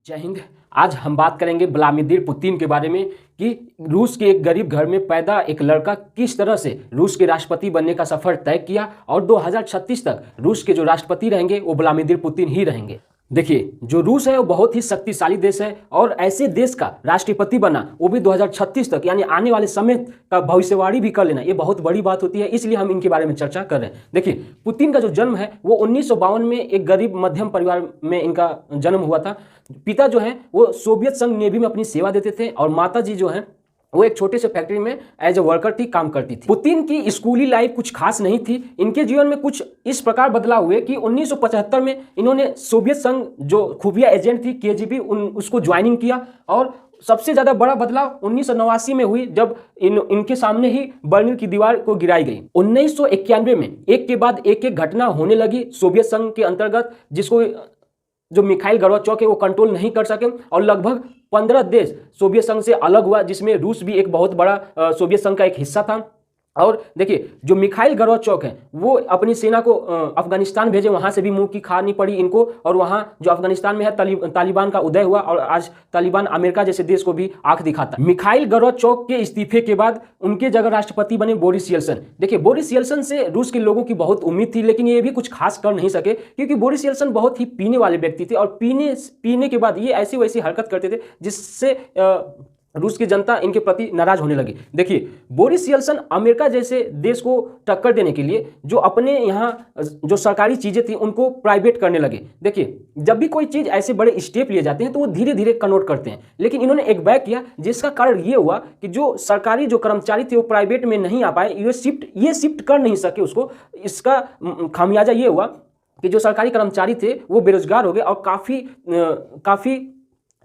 जय हिंद। आज हम बात करेंगे व्लादिमीर पुतिन के बारे में कि रूस के एक गरीब घर में पैदा एक लड़का किस तरह से रूस के राष्ट्रपति बनने का सफर तय किया और 2036 तक रूस के जो राष्ट्रपति रहेंगे वो व्लादिमीर पुतिन ही रहेंगे। देखिए, जो रूस है वो बहुत ही शक्तिशाली देश है और ऐसे देश का राष्ट्रपति बना वो भी 2036 तक, यानी आने वाले समय का भविष्यवाणी भी कर लेना, ये बहुत बड़ी बात होती है। इसलिए हम इनके बारे में चर्चा कर रहे हैं। देखिए, पुतिन का जो जन्म है वो 1952 में एक गरीब मध्यम परिवार में इनका जन्म हुआ था। पिता जो है वो सोवियत संघ नेवी में अपनी सेवा देते थे और माता जी जो है वो एक छोटे से फैक्ट्री में एज ए वर्कर थी, काम करती थी। पुतिन की स्कूली लाइफ कुछ खास नहीं थी। इनके जीवन में कुछ इस प्रकार बदलाव हुए कि 1975 में इन्होंने सोवियत संघ जो खुफिया एजेंट थी केजीबी उसको ज्वाइनिंग किया और सबसे ज़्यादा बड़ा बदलाव 1989 में हुई जब इनके सामने ही बर्लिन की दीवार को गिराई गई। 1991 में एक के बाद एक घटना होने लगी सोवियत संघ के अंतर्गत, जिसको जो मिखाइल गोर्बाचोव है वो कंट्रोल नहीं कर सके और लगभग 15 देश सोवियत संघ से अलग हुआ, जिसमें रूस भी एक बहुत बड़ा सोवियत संघ का एक हिस्सा था। और देखिए, जो मिखाइल गोर्बाचोव है वो अपनी सेना को अफगानिस्तान भेजे, वहां से भी मुंह की खानी पड़ी इनको और वहां जो अफगानिस्तान में है तालिबान का उदय हुआ और आज तालिबान अमेरिका जैसे देश को भी आंख दिखाता है। मिखाइल गोर्बाचोव के इस्तीफे के बाद उनके जगह राष्ट्रपति बने बोरिस येल्सिन। देखिए, बोरिस येल्सिन से रूस के लोगों की बहुत उम्मीद थी, लेकिन ये भी कुछ खास कर नहीं सके क्योंकि बोरिस येल्सिन बहुत ही पीने वाले व्यक्ति थे और पीने के बाद ये ऐसी वैसी हरकत करते थे जिससे रूस की जनता इनके प्रति नाराज होने लगी। देखिए, बोरिस येल्सिन अमेरिका जैसे देश को टक्कर देने के लिए जो अपने यहाँ जो सरकारी चीजें थी उनको प्राइवेट करने लगे। देखिए, जब भी कोई चीज ऐसे बड़े स्टेप लिए जाते हैं तो वो धीरे धीरे कन्वर्ट करते हैं, लेकिन इन्होंने एक बैक किया जिसका कारण ये हुआ कि जो सरकारी जो कर्मचारी थे वो प्राइवेट में नहीं आ पाए, ये शिफ्ट कर नहीं सके उसको। इसका खामियाजा ये हुआ कि जो सरकारी कर्मचारी थे वो बेरोजगार हो गए और काफ़ी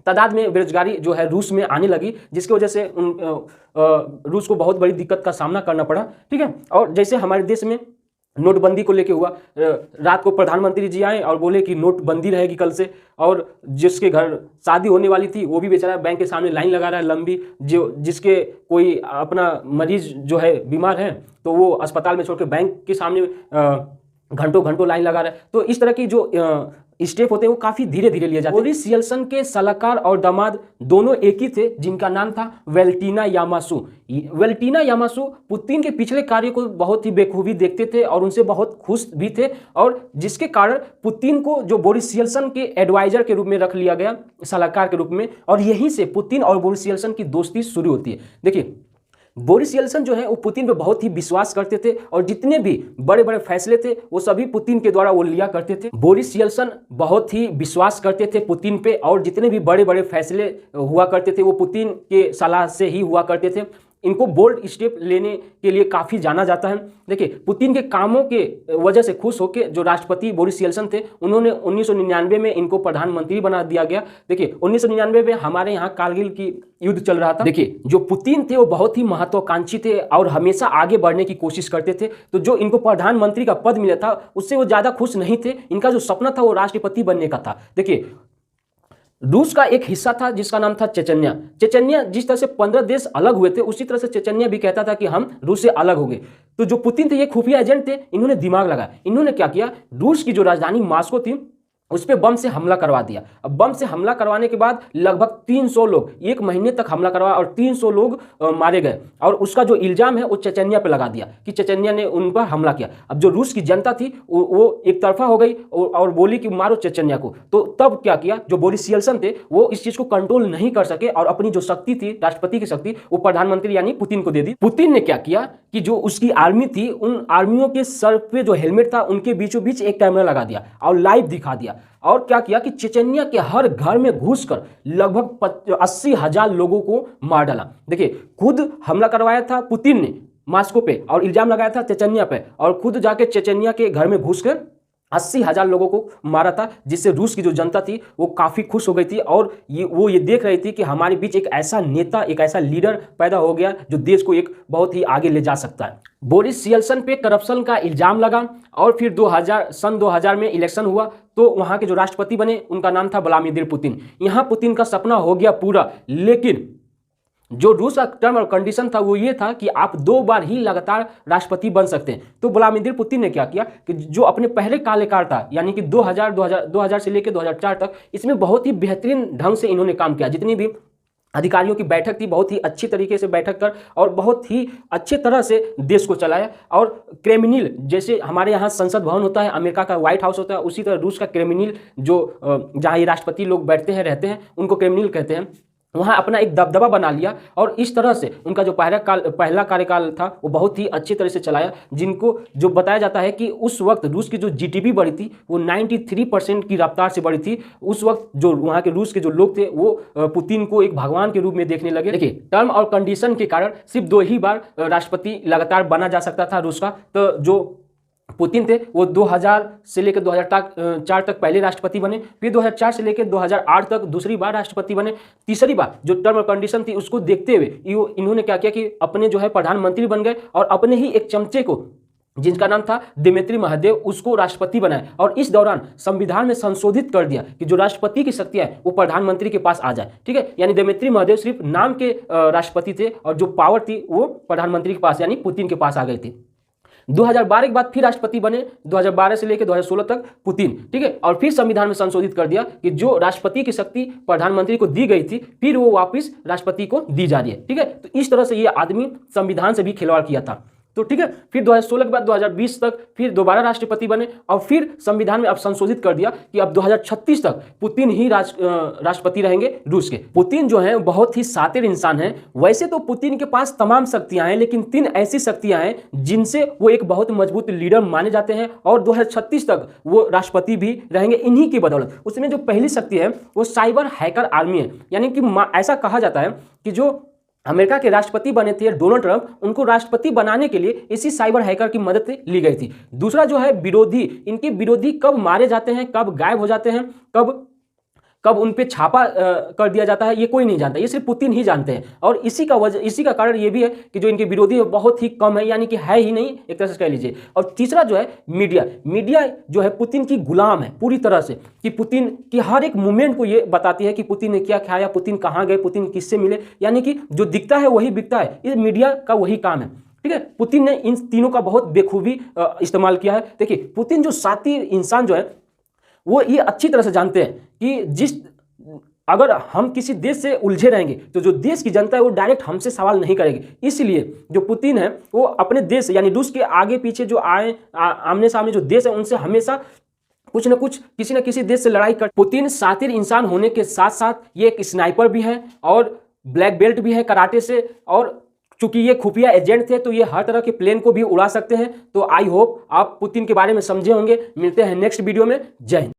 तादाद में बेरोजगारी जो है रूस में आने लगी, जिसकी वजह से रूस को बहुत बड़ी दिक्कत का सामना करना पड़ा। ठीक है, और जैसे हमारे देश में नोटबंदी को लेके हुआ, रात को प्रधानमंत्री जी आए और बोले कि नोटबंदी रहेगी कल से, और जिसके घर शादी होने वाली थी वो भी बेचारा बैंक के सामने लाइन लगा रहा है लंबी, जिसके कोई अपना मरीज जो है बीमार है तो वो अस्पताल में छोड़ के बैंक के सामने घंटों घंटों लाइन लगा रहा है। तो इस तरह की जो स्टेप होते हैं वो काफी धीरे धीरे लिए जाते हैं। बोरिस येल्सिन के सलाहकार और दामाद दोनों एक ही थे, जिनका नाम था वैलेंटिना यामासू। वैलेंटिना यामासू पुतिन के पिछले कार्य को बहुत ही बेखूबी देखते थे और उनसे बहुत खुश भी थे, और जिसके कारण पुतिन को जो बोरिस येल्सिन के एडवाइजर के रूप में रख लिया गया, सलाहकार के रूप में, और यहीं से पुतिन और बोरिस येल्सिन की दोस्ती शुरू होती है। देखिए, बोरिस येल्सिन जो है वो पुतिन पे बहुत ही विश्वास करते थे और जितने भी बड़े बड़े फैसले थे वो सभी पुतिन के द्वारा वो लिया करते थे। बोरिस येल्सिन बहुत ही विश्वास करते थे पुतिन पे और जितने भी बड़े बड़े फैसले हुआ करते थे वो पुतिन के सलाह से ही हुआ करते थे। इनको बोल्ड स्टेप लेने के लिए काफ़ी जाना जाता है। देखिए, पुतिन के कामों के वजह से खुश होकर जो राष्ट्रपति बोरिस येल्सिन थे उन्होंने 1999 में इनको प्रधानमंत्री बना दिया गया। देखिए, 1999 में हमारे यहाँ कारगिल की युद्ध चल रहा था। देखिए, जो पुतिन थे वो बहुत ही महत्वाकांक्षी थे और हमेशा आगे बढ़ने की कोशिश करते थे, तो जो इनको प्रधानमंत्री का पद मिला था उससे वो ज़्यादा खुश नहीं थे। इनका जो सपना था वो राष्ट्रपति बनने का था। देखिए, रूस का एक हिस्सा था जिसका नाम था चेचन्या। चेचन्या जिस तरह से 15 देश अलग हुए थे उसी तरह से चेचन्या भी कहता था कि हम रूस से अलग हो गए। तो जो पुतिन थे ये खुफिया एजेंट थे, इन्होंने दिमाग लगाया। इन्होंने क्या किया, रूस की जो राजधानी मॉस्को थी उस पर बम से हमला करवा दिया। अब बम से हमला करवाने के बाद लगभग 300 लोग, एक महीने तक हमला करवाया और 300 लोग मारे गए, और उसका जो इल्जाम है वो चेचन्या पे लगा दिया कि चेचन्या ने उन पर हमला किया। अब जो रूस की जनता थी वो एक तरफा हो गई और बोली कि मारो चेचन्या को। तो तब क्या किया, जो बोरिस येल्सिन थे वो इस चीज को कंट्रोल नहीं कर सके और अपनी जो शक्ति थी, राष्ट्रपति की शक्ति, वो प्रधानमंत्री यानी पुतिन को दे दी। पुतिन ने क्या किया कि जो उसकी आर्मी थी उन आर्मियों के सर पे जो हेलमेट था उनके बीचों बीच एक कैमरा लगा दिया और लाइव दिखा दिया, और क्या किया कि चेचन्या के हर घर में घुसकर लगभग 80,000 लोगों को मार डाला। देखिए, खुद हमला करवाया था पुतिन ने मॉस्को पे और इल्जाम लगाया था चेचन्या पे, और खुद जाके चेचन्या के घर में घुसकर 80,000 लोगों को मारा था, जिससे रूस की जो जनता थी वो काफ़ी खुश हो गई थी और वो ये देख रही थी कि हमारे बीच एक ऐसा नेता, एक ऐसा लीडर पैदा हो गया जो देश को एक बहुत ही आगे ले जा सकता है। बोरिस येल्सिन पे करप्शन का इल्जाम लगा और फिर सन 2000 में इलेक्शन हुआ तो वहाँ के जो राष्ट्रपति बने उनका नाम था व्लादिमीर पुतिन। यहाँ पुतिन का सपना हो गया पूरा, लेकिन जो रूस का टर्म और कंडीशन था वो ये था कि आप 2 बार ही लगातार राष्ट्रपति बन सकते हैं। तो व्लादिमीर पुतिन ने क्या किया कि जो अपने पहले कार्यकाल था यानी कि 2000 से लेकर 2004 तक, इसमें बहुत ही बेहतरीन ढंग से इन्होंने काम किया। जितनी भी अधिकारियों की बैठक थी बहुत ही अच्छी तरीके से बैठक कर और बहुत ही अच्छे तरह से देश को चलाया। और क्रेमलिन, जैसे हमारे यहाँ संसद भवन होता है, अमेरिका का व्हाइट हाउस होता है, उसी तरह रूस का क्रेमलिन जो जहाँ ये राष्ट्रपति लोग बैठते हैं रहते हैं उनको क्रेमलिन कहते हैं, वहाँ अपना एक दबदबा बना लिया। और इस तरह से उनका जो पहला कार्यकाल था वो बहुत ही अच्छी तरह से चलाया। जिनको जो बताया जाता है कि उस वक्त रूस की जो जीडीपी बढ़ी थी वो 93% की रफ्तार से बढ़ी थी। उस वक्त जो वहाँ के रूस के जो लोग थे वो पुतिन को एक भगवान के रूप में देखने लगे। देखिए, टर्म और कंडीशन के कारण सिर्फ 2 ही बार राष्ट्रपति लगातार बना जा सकता था रूस का। तो जो पुतिन थे वो 2000 से लेकर 2004 तक पहले राष्ट्रपति बने, फिर 2004 से लेकर 2008 तक दूसरी बार राष्ट्रपति बने। तीसरी बार जो टर्म और कंडीशन थी उसको देखते हुए इन्होंने क्या किया कि अपने जो है प्रधानमंत्री बन गए और अपने ही एक चमचे को, जिनका नाम था दिमित्री महदेव, उसको राष्ट्रपति बनाया। और इस दौरान संविधान में संशोधित कर दिया कि जो राष्ट्रपति की शक्तियां है वो प्रधानमंत्री के पास आ जाए। ठीक है, यानी दिमित्री महदेव सिर्फ नाम के राष्ट्रपति थे और जो पावर थी वो प्रधानमंत्री के पास यानी पुतिन के पास आ गई थी। 2012 के बाद फिर राष्ट्रपति बने, 2012 से लेकर 2016 तक पुतिन। ठीक है, और फिर संविधान में संशोधित कर दिया कि जो राष्ट्रपति की शक्ति प्रधानमंत्री को दी गई थी फिर वो वापस राष्ट्रपति को दी जा रही है। ठीक है, तो इस तरह से ये आदमी संविधान से भी खिलवाड़ किया था। तो ठीक है, फिर 2016 के बाद 2020 तक फिर दोबारा राष्ट्रपति बने और फिर संविधान में अब संशोधित कर दिया कि अब 2036 तक पुतिन ही राष्ट्रपति रहेंगे रूस के। पुतिन जो है बहुत ही शातिर इंसान है। वैसे तो पुतिन के पास तमाम शक्तियां हैं, लेकिन 3 ऐसी शक्तियां हैं जिनसे वो एक बहुत मजबूत लीडर माने जाते हैं और 2036 तक वो राष्ट्रपति भी रहेंगे इन्हीं की बदौलत। उसमें जो पहली शक्ति है वो साइबर हैकर आर्मी है। यानी कि ऐसा कहा जाता है कि जो अमेरिका के राष्ट्रपति बने थे डोनाल्ड ट्रंप, उनको राष्ट्रपति बनाने के लिए इसी साइबर हैकर की मदद ली गई थी। दूसरा जो है विरोधी, इनके विरोधी कब मारे जाते हैं, कब गायब हो जाते हैं, कब उन पे छापा कर दिया जाता है, ये कोई नहीं जानता, ये सिर्फ पुतिन ही जानते हैं। और इसी का कारण ये भी है कि जो इनके विरोधी बहुत ही कम है, यानी कि है ही नहीं एक तरह से कह लीजिए। और तीसरा जो है मीडिया जो है पुतिन की गुलाम है पूरी तरह से, कि पुतिन की हर एक मूवमेंट को ये बताती है कि पुतिन ने क्या खाया, पुतिन कहाँ गए, पुतिन किससे मिले, यानी कि जो दिखता है वही बिकता है। ये मीडिया का वही काम है। ठीक है, पुतिन ने इन तीनों का बहुत बेखूबी इस्तेमाल किया है। देखिए, पुतिन जो शातिर इंसान जो है वो ये अच्छी तरह से जानते हैं कि अगर हम किसी देश से उलझे रहेंगे तो जो देश की जनता है वो डायरेक्ट हमसे सवाल नहीं करेगी। इसलिए जो पुतिन है वो अपने देश यानी रूस के आगे पीछे जो आमने सामने जो देश है उनसे हमेशा कुछ न कुछ किसी न किसी देश से लड़ाई कर। पुतिन शातिर इंसान होने के साथ साथ ये एक स्नाइपर भी है और ब्लैक बेल्ट भी है कराटे से, और चूंकि ये खुफिया एजेंट थे तो ये हर तरह के प्लेन को भी उड़ा सकते हैं। तो आई होप आप पुतिन के बारे में समझे होंगे। मिलते हैं नेक्स्ट वीडियो में। जय हिंद।